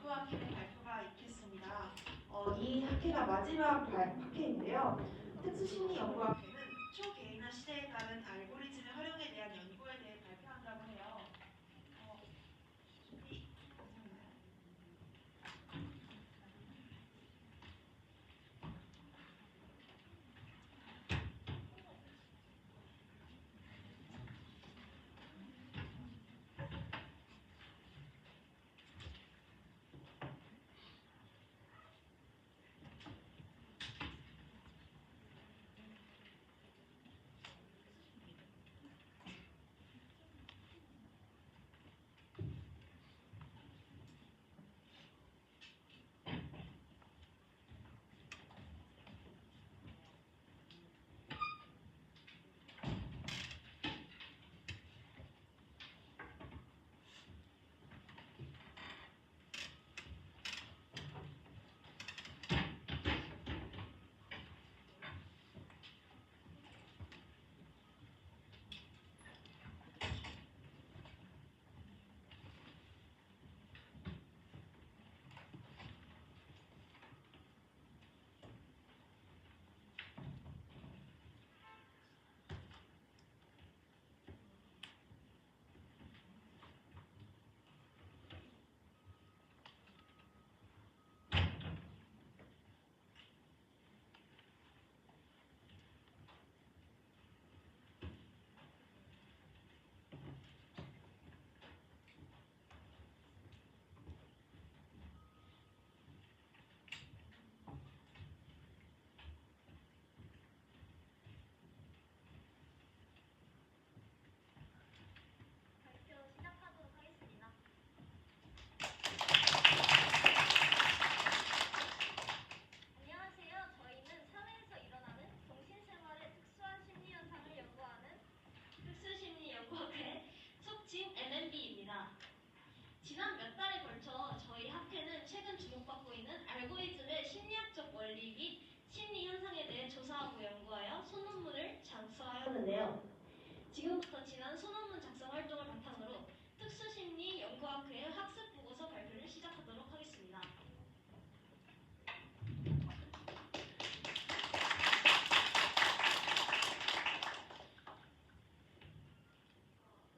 연구학회 발표가 있겠습니다. 이 학회가 마지막 학회인데요. 특수심리연구학회는 초개인화 시대에 따른 알고리즘의 활용에 대한 연구에 대해 발표한다고 해요. 준비 되셨나요? 지난 몇 달에 걸쳐 저희 학회는 최근 주목받고 있는 알고리즘의 심리학적 원리 및 심리 현상에 대해 조사하고 연구하여 소논문을 작성하였는데요. 지금부터 지난 소논문 작성 활동을 바탕으로 특수심리 연구학회의 학습 보고서 발표를 시작하도록 하겠습니다.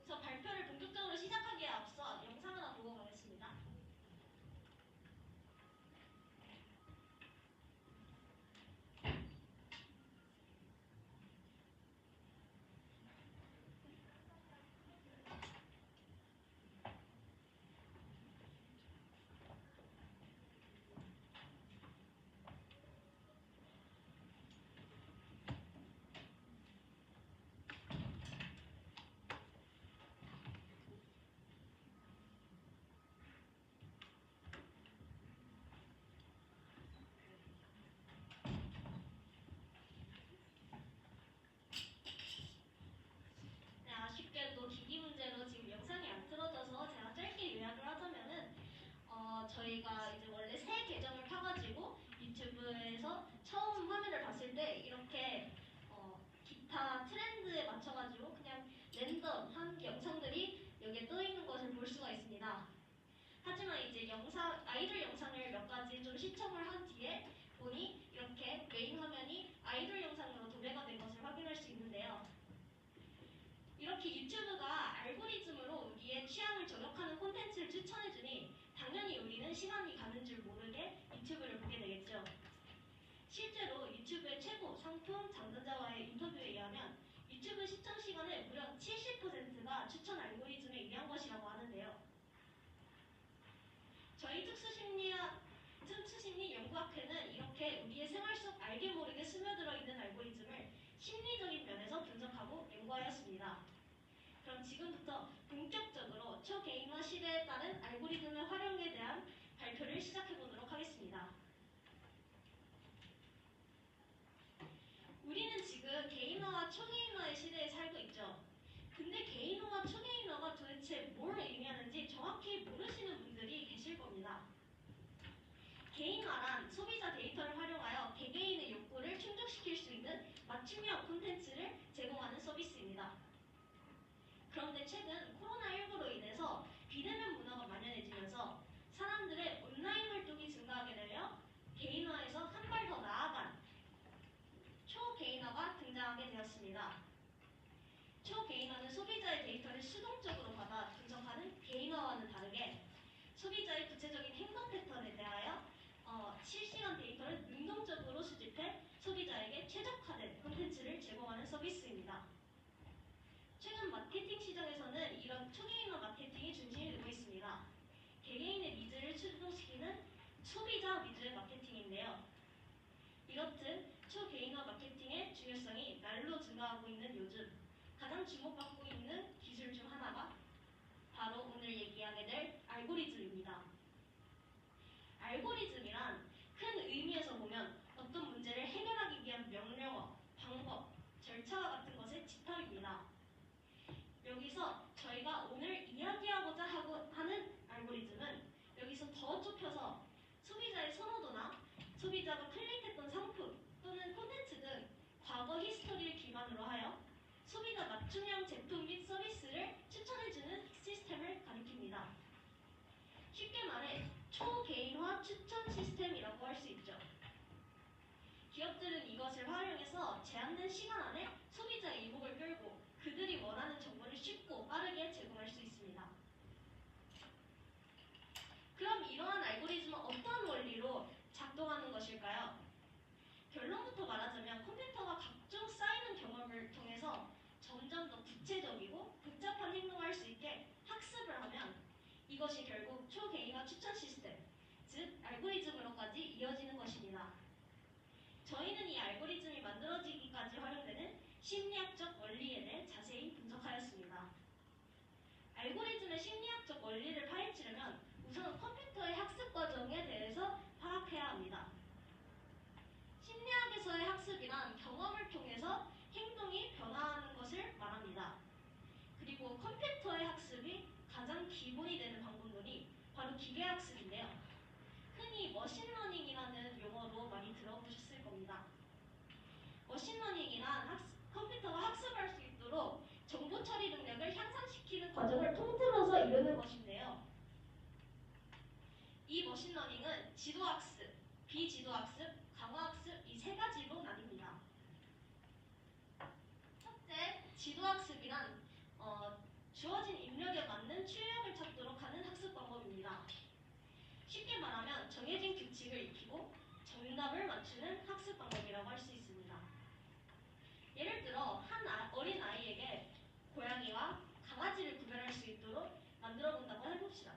우선 발표를 본격적으로 시작하기에 앞서 영상 하나 보고 가겠습니다. 네, 아쉽게도 기기 문제로 지금 영상이 안 틀어져서 제가 짧게 요약을 하자면은 저희가 이제 원래 새 계정을 켜가지고 유튜브에서 처음 화면을 봤을 때 이렇게 기타 트렌드에 맞춰가지고 그냥 랜덤한 영상들이 여기에 떠 있는 것을 볼 수가 있습니다. 하지만 이제 아이돌 영상을 몇 가지 좀 시청을 한 뒤에 보니 이렇게 메인 화면이 아이돌 영상으로 도배가 된 것을 확인할 수 있는데요. 이렇게 유튜브가 알고리즘으로 우리의 취향을 저격하는 콘텐츠를 추천해주니 당연히 우리는 시간이 가는 줄 모르게 유튜브를 보게 되겠죠. 실제로 유튜브의 최고 상품 담당자와의 인터뷰에 의하면 유튜브 시청 시간의 무려 70%가 추천 알고리즘에 의한 것이라고 하는데요. 저희 특수심리 연구학회는 이렇게 우리의 생활 속 알게 모르게 스며들어 있는 알고리즘을 심리적인 면에서 분석하고 연구하였습니다. 그럼 지금부터 본격적으로 초개인화 시대에 따른 알고리즘의 활용에 대한 발표를 시작해보도록 하겠습니다. 우리는 지금 개인화와 초개인화의 시대에 살고 있죠. 근데 개인화와 초개인화가 도대체 뭘 의미하는지 정확히 모르시는 분들이 계실 겁니다. 개인화란 소비자 데이터를 활용하여 개개인의 욕구를 충족시킬 수 있는 맞춤형 콘텐츠를 제공하는 서비스입니다. 그런데 최근 코로나19로 인해서 비대면 문화가 만연해지면서 사람들의 온라인 소비자 위주의 마케팅인데요. 이렇듯 초개인화 마케팅의 중요성이 날로 증가하고 있는 요즘 가장 주목받고 있는 기술 중 하나가 바로 오늘 얘기하게 될 알고리즘입니다. 알고리즘이란 큰 의미에서 보면 어떤 문제를 해결하기 위한 명령어, 방법, 절차와 같은 것의 집합입니다. 여기서 저희가 오늘 이야기하고자 하는 알고리즘은 여기서 더 좁혀서 소비자의 선호도나 소비자가 클릭했던 상품 또는 콘텐츠 등 과거 히스토리를 기반으로 하여 소비자 맞춤형 제품 및 서비스를 추천해주는 시스템을 가리킵니다. 쉽게 말해 초개인화 추천 시스템이라고 할 수 있죠. 기업들은 이것을 활용해서 제한된 시간 안에 소비자의 이목을 끌고 그들이 원하는 정보를 쉽고 빠르게 제공할 수 있습니다. 그럼 이러한 알고리즘은 어떤 원리로 작동하는 것일까요? 결론부터 말하자면 컴퓨터가 각종 쌓이는 경험을 통해서 점점 더 구체적이고 복잡한 행동을 할 수 있게 학습을 하면 이것이 결국 초개인화 추천 시스템, 즉 알고리즘으로까지 이어지는 것입니다. 저희는 이 알고리즘이 만들어지기까지 활용되는 심리학적 원리에 대해 자세히 분석하였습니다. 알고리즘의 심리학적 원리를 파헤치려면 우선 컴퓨터의 학습 과정에 대해서 파악해야 합니다. 심리학에서의 학습이란 경험을 통해서 행동이 변화하는 것을 말합니다. 그리고 컴퓨터의 학습이 가장 기본이 되는 방법론이 바로 기계학습인데요. 흔히 머신러닝이라는 용어로 많이 들어보셨을 겁니다. 머신러닝이란 컴퓨터가 학습할 수 있도록 정보 처리 능력을 향상시키는 과정을 통틀어서 이루는 것인데요. 이 머신러닝은 지도학습, 비지도학습, 강화학습 이 세 가지로 나뉩니다. 첫째, 지도학습이란 주어진 입력에 맞는 출력을 찾도록 하는 학습 방법입니다. 쉽게 말하면 정해진 규칙을 익히고 정답을 맞추는 학습 방법이라고 할 수 있습니다. 예를 들어 한 어린 아이에게 고양이와 강아지를 구별할 수 있도록 만들어 본다고 해봅시다.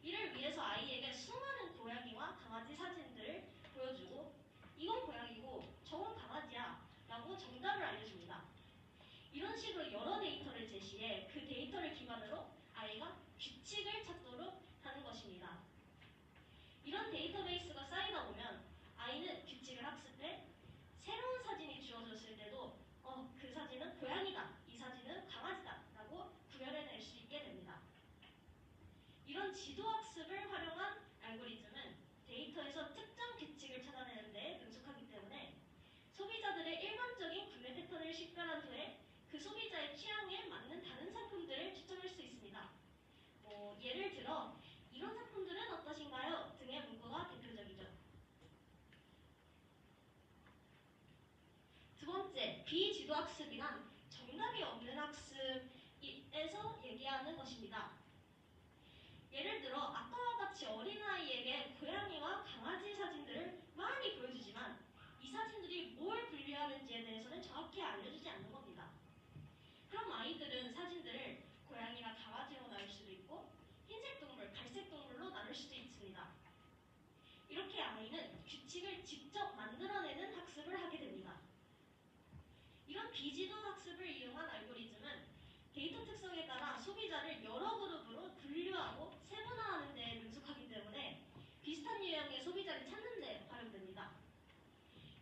이를 위해서 아이에게 수많은 고양이와 강아지 사진들을 보여주고 이건 고양이고 저건 강아지야 라고 정답을 알려줍니다. 이런 식으로 여러 데이터를 제시해 그 데이터를 기반으로 아이가 규칙을 찾도록 하는 것입니다. 이런 데이터베이스가 쌓이다 보면 아이는 규칙을 학습해 새로운 사진이 주어졌을 때도 그 사진은 고양이다, 이 사진은 강아지다 라고 구별해낼 수 있게 됩니다. 이런 지도학습을 활용한 알고리즘은 데이터에서 특정 규칙을 찾아내는 데 능숙하기 때문에 소비자들의 일반적인 구매 패턴을 식별한 후에 그 소비자의 취향에 맞는 다른 상품들을 추천할 수 있습니다. 예를 들어 이런 상품들은 어떠신가요? 등의 문구가 대표적이죠. 두 번째, 비지도학습이란 정답이 없는 학습에서 얘기하는 것입니다. 예를 들어 아까와 같이 어린아이에게 고양이와 강아지 사진들을 많이 보여주지만 이 사진들이 뭘 분류하는지에 대해서는 정확히 알려주지 않는 겁니다. 그럼 아이들은 사진들을 고양이나 강아지로 나눌 수도 있고 흰색 동물, 갈색 동물로 나눌 수도 있습니다. 이렇게 아이는 규칙을 직접 만들어내는 학습을 하게 됩니다. 이런 비지도 학습을 이용한 알고리즘은 데이터 특성에 따라 소비자를 여러 그룹으로 분류하고 세분화하는 데 능숙하기 때문에 비슷한 유형의 소비자를 찾는 데 활용됩니다.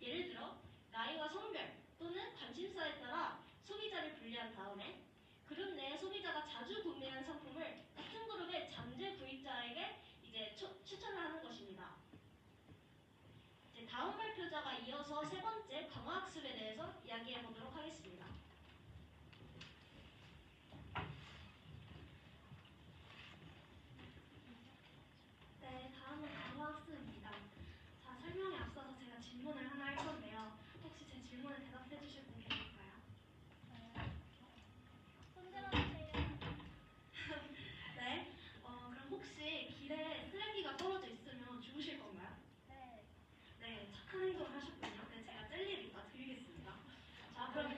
예를 들어 나이와 성별 또는 관심사에 따라 소비자를 분류한 다음에 그룹 내 소비자가 자주 구매한 상품을 같은 그룹의 잠재 구입자에게 추천을 하는 것입니다. 다음 발표자가 이어서 세 번째 강화학습에 대해서 이야기해 보도록 하겠습니다. 네, 다음은 강화학습입니다. 자, 설명에 앞서서 제가 질문을 하나 할 건데요. 혹시 제 질문에 대답해 주실 분 계실까요? 손 들어주세요. 네, 그럼 혹시 길에 쓰레기가 떨어져 있으면 주우실 건가요? 네. 네, 착한 행동을 하셨군요. 네, 제가 젤리를 이따 드리겠습니다. 자, 그럼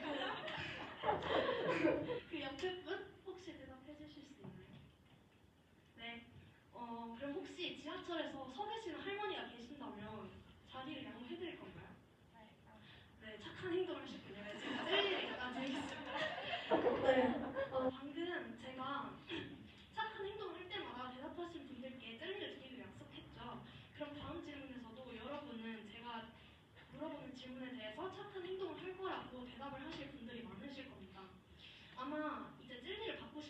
위해서 착한 행동을 할 거라고 대답을 하실 분들이 많으실 겁니다. 아마 이제 젤리를 받고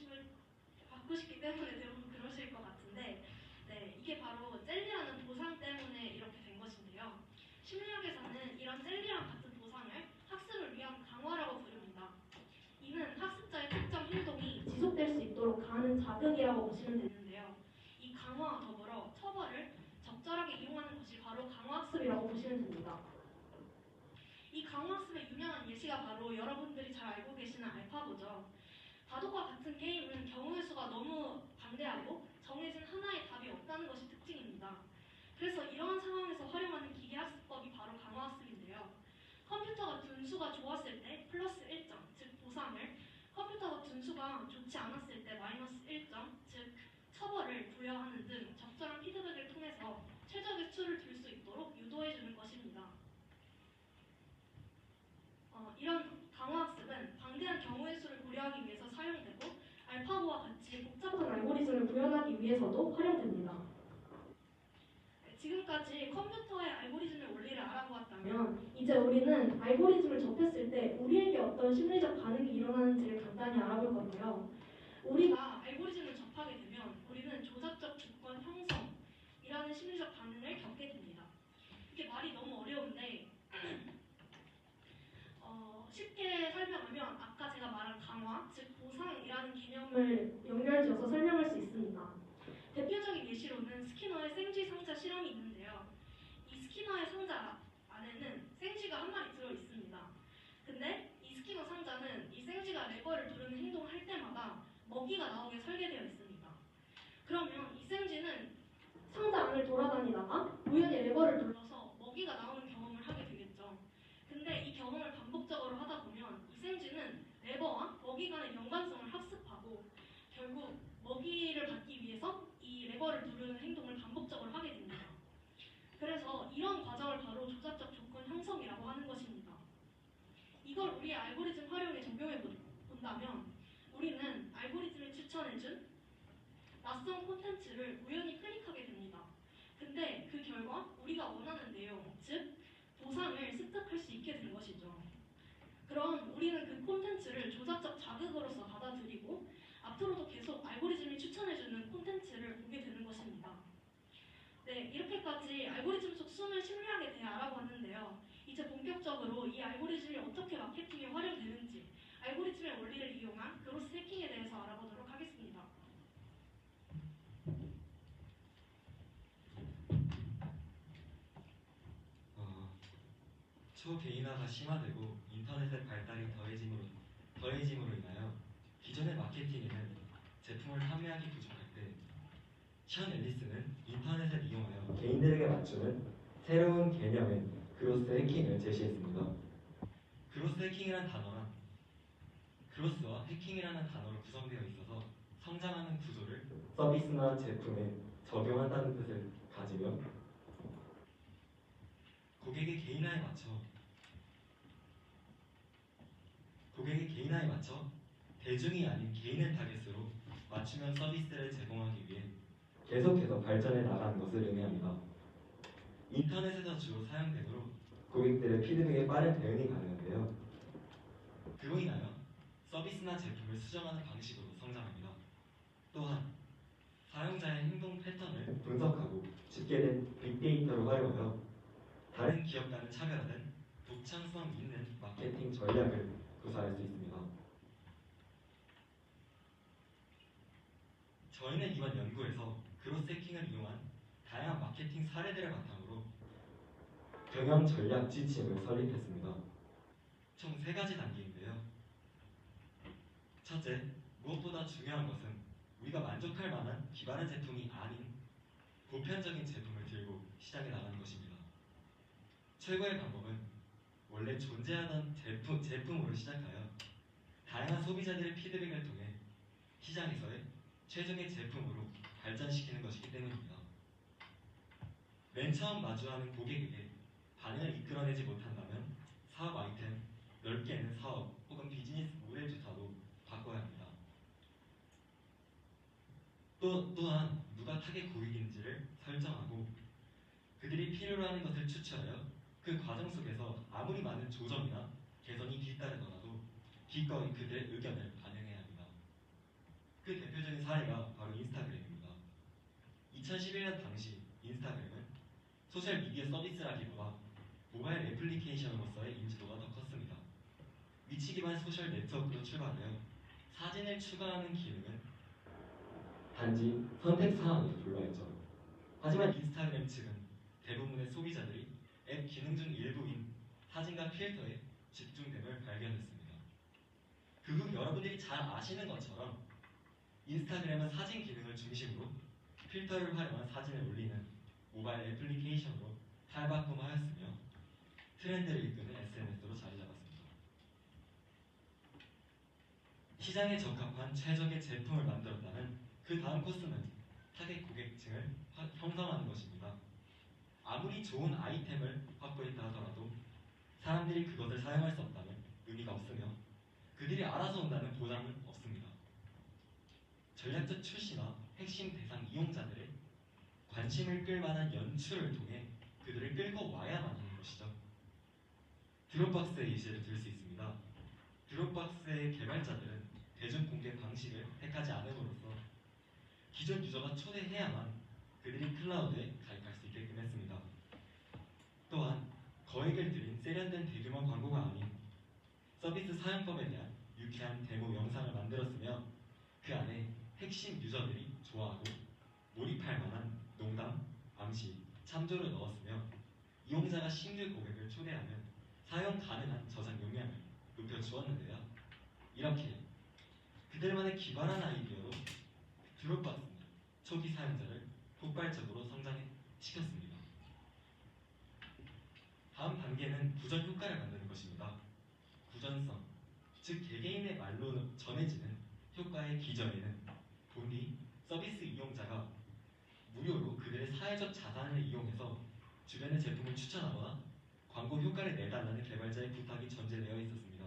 싶기 때문에 대부분 그러실 것 같은데, 네, 이게 바로 젤리라는 보상 때문에 이렇게 된 것인데요. 심리학에서는 이런 젤리랑 같은 보상을 학습을 위한 강화라고 부릅니다. 이는 학습자의 특정 행동이 지속될 수 있도록 가하는 자극이라고 보시면 되는데요. 이 강화와 더불어 처벌을 적절하게 이용하는 것이 바로 강화학습이라고 보시면 됩니다. 이 강화학습의 유명한 예시가 바로 여러분들이 잘 알고 계시는 알파고죠. 바둑과 같은 게임은 경우의 수가 너무 방대하고 정해진 하나의 답이 없다는 것이 특징입니다. 그래서 이러한 상황에서 활용하는 기계학습법이 바로 강화학습인데요. 컴퓨터가 둔수가 좋았을 때 플러스 1점, 즉 보상을, 컴퓨터가 둔수가 좋지 않았을 때 마이너스 1점, 즉 처벌을 부여하는 등 적절한 피드백을 통해서 최적의 수를 둘 수 있도록 유도해주는 것입니다. 이런 강화학습은 방대한 경우의 수를 고려하기 위해서 사용되고 알파고와 같이 복잡한 알고리즘을 구현하기 위해서도 활용됩니다. 지금까지 컴퓨터의 알고리즘의 원리를 알아보았다면 이제 우리는 알고리즘을 접했을 때 우리에게 어떤 심리적 반응이 일어나는지를 간단히 알아볼 건데요. 우리가 알고리즘을 접하게 되면 우리는 조작적 조건 형성이라는 심리적 반응을 겪게 됩니다. 이게 말이 너무 어려운데 쉽게 설명하면 아까 제가 말한 강화, 즉 보상이라는 개념을 연결지어서 설명할 수 있습니다. 대표적인 예시로는 스키너의 생쥐 상자 실험이 있는데요. 이 스키너의 상자 안에는 생쥐가 한 마리 들어 있습니다. 근데 이 스키너 상자는 이 생쥐가 레버를 누르는 행동을 할 때마다 먹이가 나오게 설계되어 있습니다. 그러면 이 생쥐는 상자 안을 돌아다니다가 우연히 레버를 눌러서 먹이가 나오는 경험을 하게 되겠죠. 근데 이 경험을 반복적으로 하다 보면 이 생쥐는 레버와 먹이 간의 연관성을 학습하고 결국 먹이를 받기 위해서 이 레버를 누르는 행동을 반복적으로 하게 됩니다. 그래서 이런 과정을 바로 조작적 조건 형성이라고 하는 것입니다. 이걸 우리의 알고리즘 활용에 적용해 본다면 우리는 알고리즘이 추천해준 낯선 콘텐츠를 우연히 클릭하게 됩니다. 근데 그 결과 우리가 원하는 내용, 즉 보상을 습득할 수 있게 된 것이죠. 그럼 우리는 그 콘텐츠를 조작적 자극으로서 받아들이고 앞으로도 계속 알고리즘이 추천해주는 콘텐츠를 보게 되는 것입니다. 네, 이렇게까지 알고리즘 속 숨은 심리학에 대해 알아봤는데요. 이제 본격적으로 이 알고리즘이 어떻게 마케팅에 활용되는지, 알고리즘의 원리를 이용한 그로스 해킹에 대해서 알아보도록 하겠습니다. 초개인화가 심화되고 인터넷의 발달이 더해짐으로 인하여 기존의 마케팅에는 제품을 판매하기 부족할 때 션 앨리스는 인터넷을 이용하여 개인들에게 맞추는 새로운 개념의 그로스 해킹을 제시했습니다. 그로스 해킹이란 단어는 그로스와 해킹이라는 단어로 구성되어 있어서 성장하는 구조를 서비스나 제품에 적용한다는 뜻을 가지며 고객의 개인화에 맞춰 대중이 아닌 개인을 타겟으로 맞춤형 서비스를 제공하기 위해 계속해서 발전해 나가는 것을 의미합니다. 인터넷에서 주로 사용되도록 고객들의 피드백에 빠른 대응이 가능한데요. 그로 인하여 서비스나 제품을 수정하는 방식으로 성장합니다. 또한 사용자의 행동 패턴을 분석하고 집계된 빅데이터를 활용하여 다른 기업과는 차별화된 독창성 있는 마케팅 전략을 구사할 수 있습니다. 저희는 이번 연구에서 그로스 해킹을 이용한 다양한 마케팅 사례들을 바탕으로 경영 전략 지침을 설립했습니다. 총 3가지 단계인데요. 첫째, 무엇보다 중요한 것은 우리가 만족할 만한 기반의 제품이 아닌 보편적인 제품을 들고 시장에 나가는 것입니다. 최고의 방법은 원래 존재하던 제품으로 시작하여 다양한 소비자들의 피드백을 통해 시장에서의 최종의 제품으로 발전시키는 것이기 때문입니다. 맨 처음 마주하는 고객에게 반응을 이끌어내지 못한다면 사업 아이템, 넓게는 사업 혹은 비즈니스 모델조차도 바꿔야 합니다. 또한 누가 타겟 고객인지를 설정하고 그들이 필요로 하는 것을 추출하여 그 과정 속에서 아무리 많은 조정이나 개선이 뒤따르더라도 기꺼이 그들의 의견을 반영해야 합니다. 그 대표적인 사례가 바로 인스타그램입니다. 2011년 당시 인스타그램은 소셜미디어 서비스라기보다 모바일 애플리케이션으로서의 인지도가 더 컸습니다. 위치 기반 소셜 네트워크로 출발하여 사진을 추가하는 기능은 단지 선택 사항에 불과했죠. 하지만 인스타그램 측은 대부분의 소비자들이 앱 기능 중 일부인 사진과 필터에 집중됨을 발견했습니다. 그 후 여러분들이 잘 아시는 것처럼 인스타그램은 사진 기능을 중심으로 필터를 활용한 사진을 올리는 모바일 애플리케이션으로 탈바꿈하였으며 트렌드를 이끄는 SNS로 자리 잡았습니다. 시장에 적합한 최적의 제품을 만들었다면 그 다음 코스는 타겟 고객층을 형성하는 것입니다. 아무리 좋은 아이템을 확보했다 하더라도 사람들이 그것을 사용할 수 없다면 의미가 없으며 그들이 알아서 온다는 보장은 없습니다. 전략적 출시나 핵심 대상 이용자들의 관심을 끌만한 연출을 통해 그들을 끌고 와야만 하는 것이죠. 드롭박스의 예시를 들 수 있습니다. 드롭박스의 개발자들은 대중 공개 방식을 택하지 않음으로써 기존 유저가 초대해야만 그들이 클라우드에 가입할 수 있게끔 했습니다. 또한 거액을 들인 세련된 대규모 광고가 아닌 서비스 사용법에 대한 유쾌한 데모 영상을 만들었으며 그 안에 핵심 유저들이 좋아하고 몰입할 만한 농담, 암시, 참조를 넣었으며 이용자가 신규 고객을 초대하면 사용 가능한 저장 용량을 높여주었는데요. 이렇게 그들만의 기발한 아이디어로 드롭박스는 초기 사용자를 폭발적으로 성장시켰습니다. 다음 단계는 구전 효과를 만드는 것입니다. 구전성, 즉 개개인의 말로 전해지는 효과의 기저에는 본디 서비스 이용자가 무료로 그들의 사회적 자산을 이용해서 주변의 제품을 추천하거나 광고 효과를 내달라는 개발자의 부탁이 전제되어 있었습니다.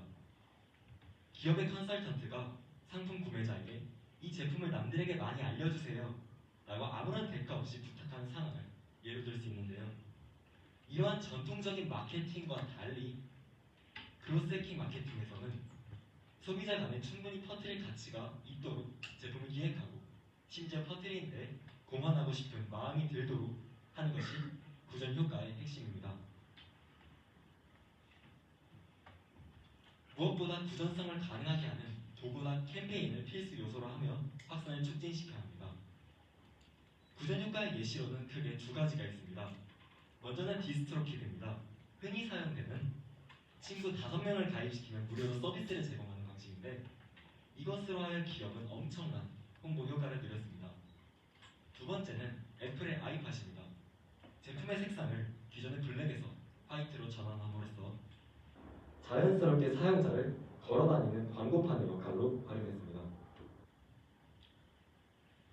기업의 컨설턴트가 상품 구매자에게 이 제품을 남들에게 많이 알려주세요 라고 아무런 대가 없이 부탁하는 상황을 예로 들 수 있는데요. 이러한 전통적인 마케팅과 달리 그로스해킹 마케팅에서는 소비자 간에 충분히 퍼뜨릴 가치가 있도록 제품을 기획하고 심지어 퍼뜨리는 데 공헌하고 싶은 마음이 들도록 하는 것이 구전 효과의 핵심입니다. 무엇보다 구전성을 가능하게 하는 도구나 캠페인을 필수 요소로 하며 확산을 촉진시켜야 합니다. 구전 효과의 예시로는 크게 두 가지가 있습니다. 먼저는 디스트로키드입니다. 흔히 사용되는 친구 5명을 가입시키면 무료로 서비스를 제공하는 방식인데 이것으로 하여 기업은 엄청난 홍보 효과를 누렸습니다. 두 번째는 애플의 아이팟입니다. 제품의 색상을 기존의 블랙에서 화이트로 전환함으로써 자연스럽게 사용자를 걸어다니는 광고판의 역할로 활용했습니다.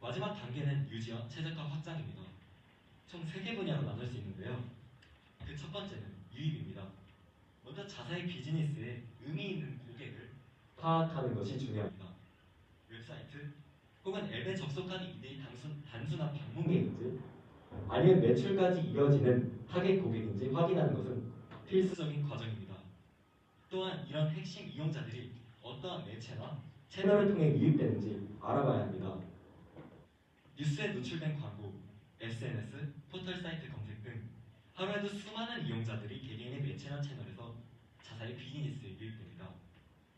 마지막 단계는 유지와 최적화 확장입니다. 총 3개 분야로 나눌 수 있는데요. 그 첫 번째는 유입입니다. 먼저 자사의 비즈니스에 의미 있는 고객을 파악하는 것이 중요합니다. 웹사이트 혹은 앱에 접속한 이들이 단순한 방문객인지 아니면 매출까지 이어지는 타겟 고객인지 확인하는 것은 필수적인 과정입니다. 또한 이런 핵심 이용자들이 어떠한 매체나 채널을 통해 유입되는지 알아봐야 합니다. 뉴스에 노출된 광고, SNS, 포털 사이트 검색 등 하루에도 수많은 이용자들이 개개인의 매체나 채널에서 자사의 비즈니스에 유입됩니다.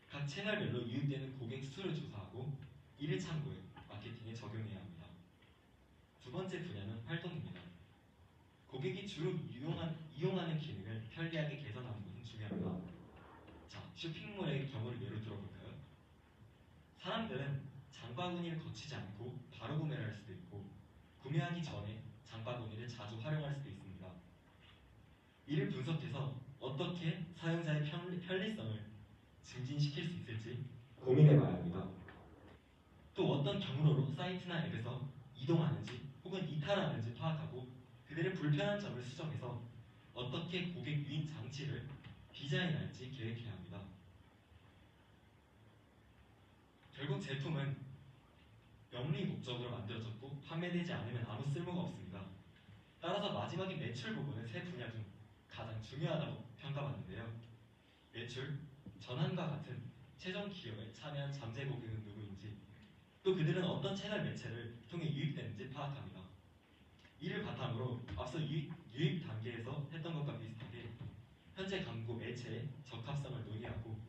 각 채널별로 유입되는 고객 수를 조사하고 이를 참고해 마케팅에 적용해야 합니다. 두 번째 분야는 활동입니다. 고객이 주로 이용하는 기능을 편리하게 개선하는 것은 중요합니다. 자, 쇼핑몰의 경우를 예로 들어볼까요? 사람들은 장바구니를 거치지 않고 바로 구매를 할 수도 있고 구매하기 전에 장바구니를 자주 활용할 수도 있습니다. 이를 분석해서 어떻게 사용자의 편리성을 증진시킬 수 있을지 고민해봐야 합니다. 또 어떤 경로로 사이트나 앱에서 이동하는지 혹은 이탈하는지 파악하고 그들의 불편한 점을 수정해서 어떻게 고객 유인 장치를 디자인할지 계획해야 합니다. 결국 제품은 영리 목적으로 만들어졌고 판매되지 않으면 아무 쓸모가 없습니다. 따라서 마지막인 매출 부분은 세 분야 중 가장 중요하다고 평가받는데요. 매출, 전환과 같은 최종 기여에 참여한 잠재 고객은 누구인지, 또 그들은 어떤 채널 매체를 통해 유입되는지 파악합니다. 이를 바탕으로 앞서 유입 단계에서 했던 것과 비슷하게 현재 광고 매체의 적합성을 논의하고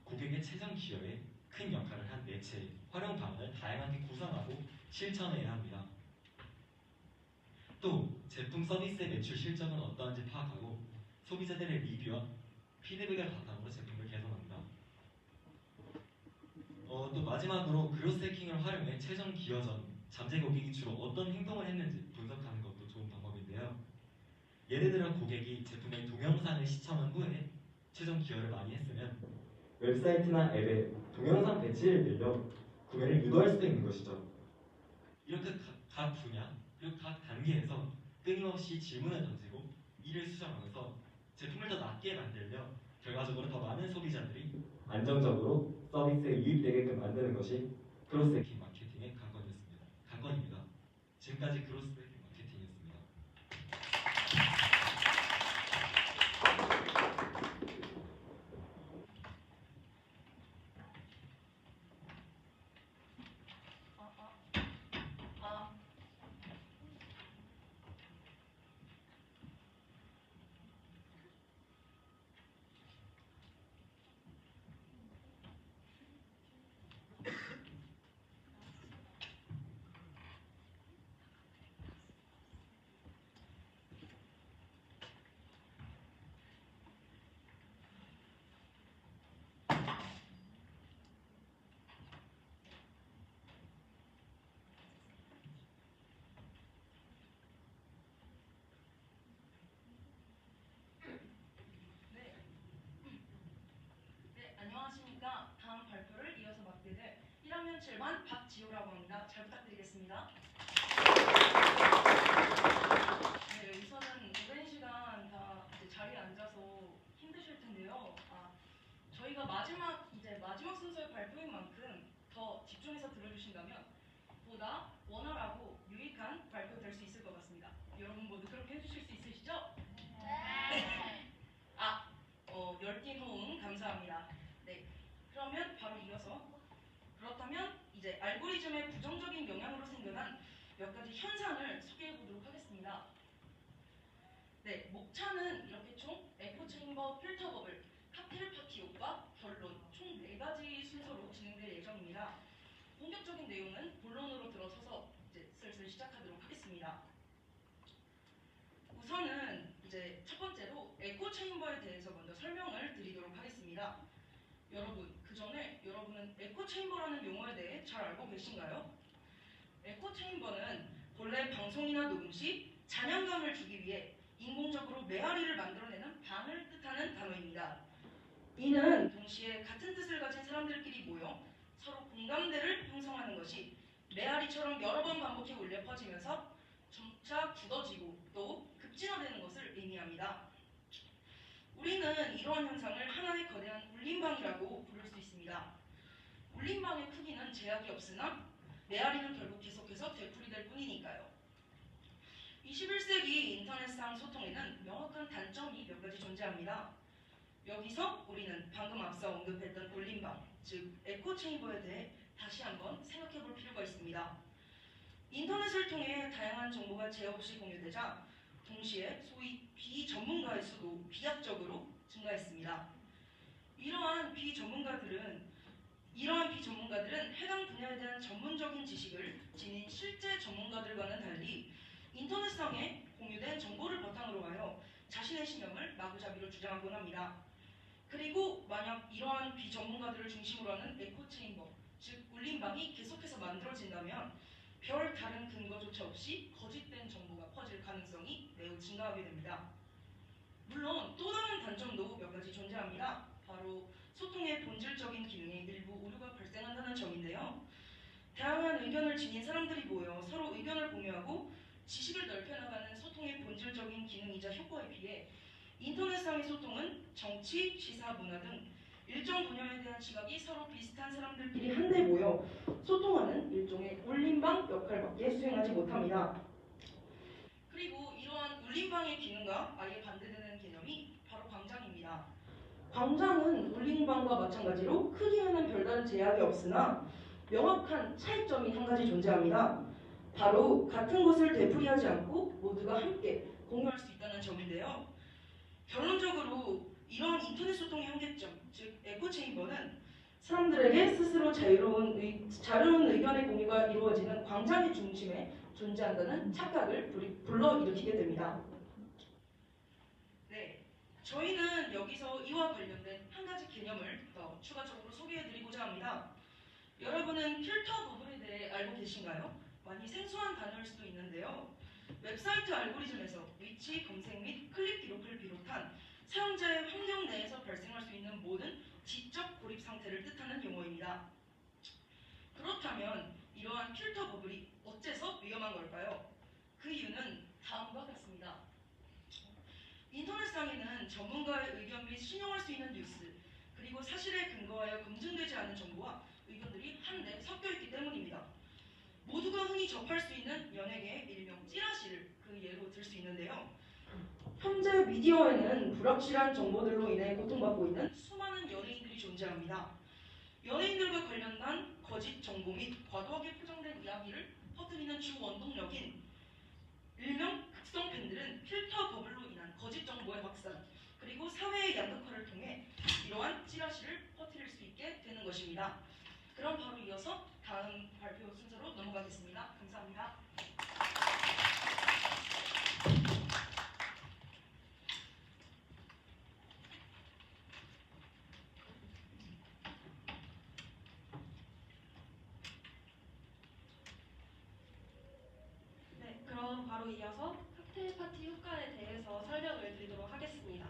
고객의 최종 기여에 큰 역할을 한 매체의 활용 방안을 다양하게 구상하고 실천해야 합니다. 또 제품 서비스의 매출 실적은 어떠한지 파악하고 소비자들의 리뷰와 피드백을 바탕으로 제품을 개선합니다. 또 마지막으로 그로스 해킹을 활용해 최종 기여 전 잠재 고객이 주로 어떤 행동을 했는지 분석하는 것도 좋은 방법인데요. 예를 들어 고객이 제품의 동영상을 시청한 후에 최종 기여를 많이 했으면 웹사이트나 앱에 동영상 배치를 늘려 구매를 유도할 수도 있는 것이죠. 이렇게 각 분야 그리고 각 단계에서 끊임없이 질문을 던지고 이를 수정하면서 제품을 더 낫게 만들며 결과적으로 더 많은 소비자들이 안정적으로 서비스에 유입되게끔 만드는 것이 그로스 해킹 마케팅의 관건입니다. 지금까지 그로스 해킹 마케팅이었습니다. 네, 안녕하십니까. 다음 발표를 이어서 맡게 될 1학년 7반 박지호라고 합니다. 잘 부탁드리겠습니다. 네, 우선은 오랜 시간 다 이제 자리에 앉아서 힘드실 텐데요. 저희가 마지막 순서의 발표인 만큼 더 집중해서 들어주신다면 보다 원활하고 유익한 발표 될 수 있을 것 같습니다. 여러분 모두 그렇게 해주실 수 있으시죠? 네. 열띤 호응 감사합니다. 네, 그러면 바로 이어서 그렇다면 이제 알고리즘의 부정적인 영향으로 생겨난 몇 가지 현상을 소개해 보도록 하겠습니다. 네, 목차는 이렇게 총 에코 체인버 필터 버블, 칵테일 파티 효과, 결론 총 4가지 순서로 진행될 예정입니다. 본격적인 내용은 본론으로 들어서서 이제 슬슬 시작하도록 하겠습니다. 우선은 이제 첫 번째로 에코 체인버에 대해서 먼저 설명을 드리도록 하겠습니다. 여러분, 그 전에 여러분은 에코 체인버라는 용어에 대해 잘 알고 계신가요? 에코 체인버는 본래 방송이나 녹음 시 잔향감을 주기 위해 인공적으로 메아리를 만들어내는 방을 뜻하는 단어입니다. 이는 동시에 같은 뜻을 가진 사람들끼리 모여 서로 공감대를 형성하는 것이 메아리처럼 여러 번 반복해 울려 퍼지면서 점차 굳어지고 또 급진화되는 것을 의미합니다. 우리는 이러한 현상을 하나의 거대한 울림방이라고 부를 수 있습니다. 울림방의 크기는 제약이 없으나 메아리는 결국 계속해서 되풀이될 뿐이니까요. 21세기 인터넷상 소통에는 명확한 단점이 몇 가지 존재합니다. 여기서 우리는 방금 앞서 언급했던 울림방, 즉 에코 체인버에 대해 다시 한번 생각해 볼 필요가 있습니다. 인터넷을 통해 다양한 정보가 제어 없이 공유되자 동시에 소위 비전문가의 수도 비약적으로 증가했습니다. 이러한 비전문가들은 해당 분야에 대한 전문적인 지식을 지닌 실제 전문가들과는 달리 인터넷상에 공유된 정보를 바탕으로 하여 자신의 신념을 마구잡이로 주장하곤 합니다. 그리고 만약 이러한 비전문가들을 중심으로 하는 에코체인버, 즉 울림방이 계속해서 만들어진다면 별 다른 근거조차 없이 거짓된 정보가 퍼질 가능성이 매우 증가하게 됩니다. 물론 또 다른 단점도 몇 가지 존재합니다. 바로 소통의 본질적인 기능에 일부 오류가 발생한다는 점인데요. 다양한 의견을 지닌 사람들이 모여 서로 의견을 공유하고 지식을 넓혀나가는 소통의 본질적인 기능이자 효과에 비해 인터넷상의 소통은 정치, 시사, 문화 등 일정 분야에 대한 시각이 서로 비슷한 사람들끼리 한데 모여 소통하는 일종의 울림방 역할밖에 수행하지 못합니다. 그리고 이러한 울림방의 기본적인 기능과 아예 반대되는 개념이 바로 광장입니다. 광장은 울링방과 마찬가지로 크기에는 별다른 제약이 없으나 명확한 차이점이 한 가지 존재합니다. 바로 같은 곳을 되풀이하지 않고 모두가 함께 공유할 수 있다는 점인데요. 결론적으로 이러한 인터넷 소통의 한계점, 즉 에코체인버는 사람들에게 스스로 자유로운 의견의 공유가 이루어지는 광장의 중심에 존재한다는 착각을 불러일으키게 됩니다. 네, 저희는 여기서 이와 관련된 한 가지 개념을 더 추가적으로 소개해드리고자 합니다. 여러분은 필터 버블에 대해 알고 계신가요? 많이 생소한 단어일 수도 있는데요. 웹사이트 알고리즘에서 위치, 검색 및 클릭 기록을 비롯한 사용자의 환경 내에서 발생할 수 있는 모든 지적 고립 상태를 뜻하는 용어입니다. 그렇다면 이러한 필터 버블이 어째서 위험한 걸까요? 그 이유는 다음과 같습니다. 인터넷상에는 전문가의 의견 및 신용할 수 있는 뉴스, 그리고 사실에 근거하여 검증되지 않은 정보와 의견들이 한데 섞여 있기 때문입니다. 모두가 흔히 접할 수 있는 연예계의 일명 찌라시를 그 예로 들 수 있는데요. 현재 미디어에는 불확실한 정보들로 인해 고통받고 있는 수많은 연예인들이 존재합니다. 연예인들과 관련된 거짓 정보 및 과도하게 포장된 이야기를 퍼뜨리는 주 원동력인 일명 극성 팬들은 필터 버블로 인한 거짓 정보의 확산, 그리고 사회의 양극화를 통해 이러한 찌라시를 퍼뜨릴 수 있게 되는 것입니다. 그럼 바로 이어서 다음 발표 순서로 넘어가겠습니다. 감사합니다. 네, 그럼 바로 이어서 칵테일 파티 효과에 대해서 설명을 드리도록 하겠습니다.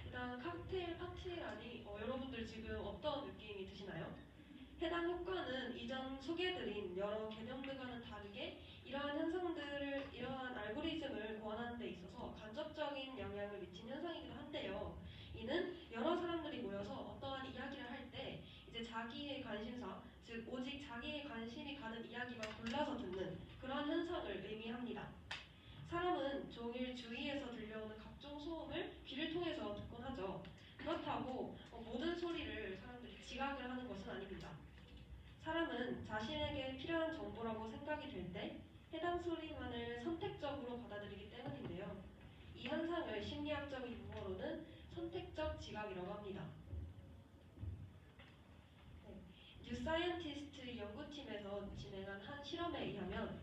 일단 칵테일 파티라니 여러분들 지금 어떤 느낌이 드시나요? 해당 효과는 이전 소개해드린 여러 개념들과는 다르게 이러한 알고리즘을 보완하는 데 있어서 간접적인 영향을 미친 현상이기도 한데요. 이는 여러 사람들이 모여서 어떠한 이야기를 할 때 이제 자기의 관심사, 즉 오직 자기의 관심이 가는 이야기만 골라서 듣는 그런 현상을 의미합니다. 사람은 종일 주위에서 들려오는 각종 소음을 귀를 통해서 듣곤 하죠. 그렇다고 모든 소리를 사람들이 지각을 하는 것은 아닙니다. 사람은 자신에게 필요한 정보라고 생각이 될 때 해당 소리만을 선택적으로 받아들이기 때문인데요. 이 현상을 심리학적인 용어로는 선택적 지각이라고 합니다. 뉴사이언티스트 연구팀에서 진행한 한 실험에 의하면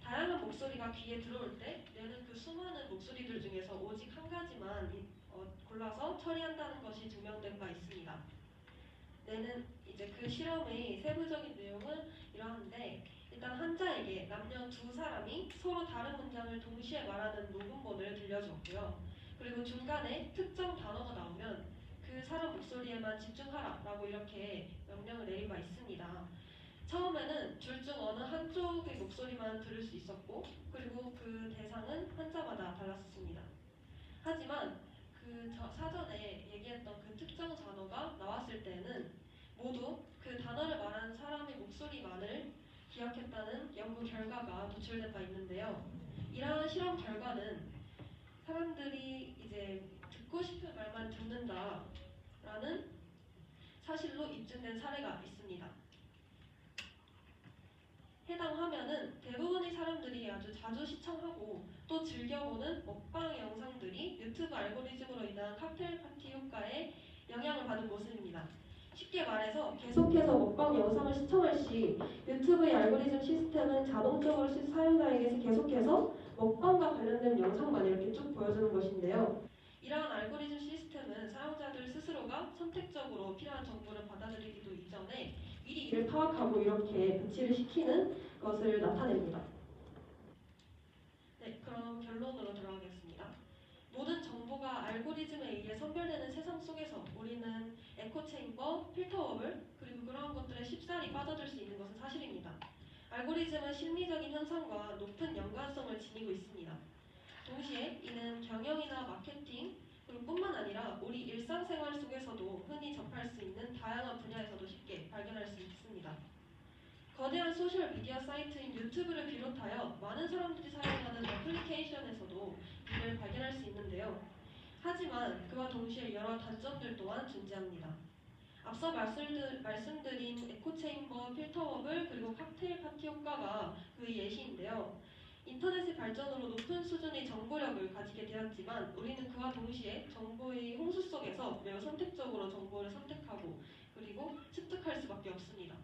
다양한 목소리가 귀에 들어올 때 뇌는 그 수많은 목소리들 중에서 오직 한 가지만 골라서 처리한다는 것이 증명된 바 있습니다. 뇌는 이제 그 실험의 세부적인 내용은 이러한데, 일단 환자에게 남녀 두 사람이 서로 다른 문장을 동시에 말하는 녹음본을 들려주었고요. 그리고 중간에 특정 단어가 나오면 그 사람 목소리에만 집중하라 라고 이렇게 명령을 내린 바 있습니다. 처음에는 둘 중 어느 한쪽의 목소리만 들을 수 있었고, 그리고 그 대상은 환자마다 달랐습니다. 하지만 그 사전에 얘기했던 그 특정 단어가 나왔을 때는 모두 그 단어를 말하는 사람의 목소리만을 기억했다는 연구 결과가 도출된 바 있는데요. 이러한 실험 결과는 사람들이 이제 듣고 싶은 말만 듣는다라는 사실로 입증된 사례가 있습니다. 해당 화면은 대부분의 사람들이 아주 자주 시청하고 또 즐겨보는 먹방 영상들이 유튜브 알고리즘으로 인한 칵테일 파티 효과에 영향을 받은 모습입니다. 쉽게 말해서 계속해서 먹방 영상을 시청할 시 유튜브의 알고리즘 시스템은 자동적으로 사용자에게서 계속해서 먹방과 관련된 영상만 이렇게 쭉 보여주는 것인데요. 이러한 알고리즘 시스템은 사용자들 스스로가 선택적으로 필요한 정보를 받아들이기도 이전에 미리 이를 파악하고 이렇게 배치를 시키는 것을 나타냅니다. 네, 그럼 결론으로 들어가겠습니다. 모든 정보가 알고리즘에 의해 선별되는 세상 속에서 우리는 에코체인버, 필터버블, 그리고 그러한 것들에 쉽사리 빠져들 수 있는 것은 사실입니다. 알고리즘은 심리적인 현상과 높은 연관성을 지니고 있습니다. 동시에 이는 경영이나 마케팅, 그리고 뿐만 아니라 우리 일상생활 속에서도 흔히 접할 수 있는 다양한 분야에서도 쉽게 발견할 수 있습니다. 거대한 소셜미디어 사이트인 유튜브를 비롯하여 많은 사람들이 사용하는 어플리케이션에서도 이를 발견할 수 수 있는데요. 하지만 그와 동시에 여러 단점들 또한 존재합니다. 앞서 말씀드린 에코체인버, 필터버블, 그리고 칵테일 파티 효과가 그 예시인데요. 인터넷의 발전으로 높은 수준의 정보력을 가지게 되었지만 우리는 그와 동시에 정보의 홍수 속에서 매우 선택적으로 정보를 선택하고 그리고 습득할 수밖에 없습니다.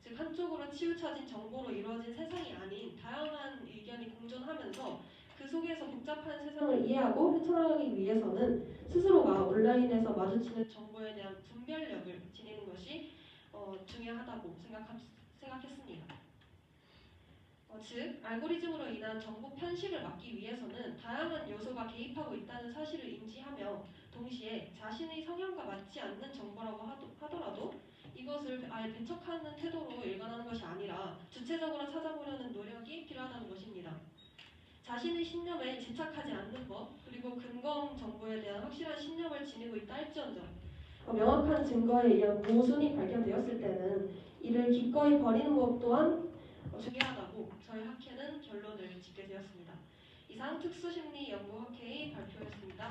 즉 한쪽으로 치우쳐진 정보로 이루어진 세상이 아닌 다양한 의견이 공존하면서 그 속에서 복잡한 세상을 이해하고 헤쳐나가기 위해서는 스스로가 온라인에서 마주치는 정보에 대한 분별력을 지니는 것이 중요하다고 생각했습니다. 즉 알고리즘으로 인한 정보 편식을 막기 위해서는 다양한 요소가 개입하고 있다는 사실을 인지하며 동시에 자신의 성향과 맞지 않는 정보라고 하더라도 이것을 아예 배척하는 태도로 일관하는 것이 아니라 주체적으로 찾아보려는 노력이 필요하다는 것입니다. 자신의 신념에 집착하지 않는 것, 그리고 근거 정보에 대한 확실한 신념을 지니고 있다 할지언정 명확한 증거에 의한 모순이 발견되었을 때는 이를 기꺼이 버리는 것 또한 중요하다고 저희 학회는 결론을 짓게 되었습니다. 이상 특수심리연구학회의 발표였습니다.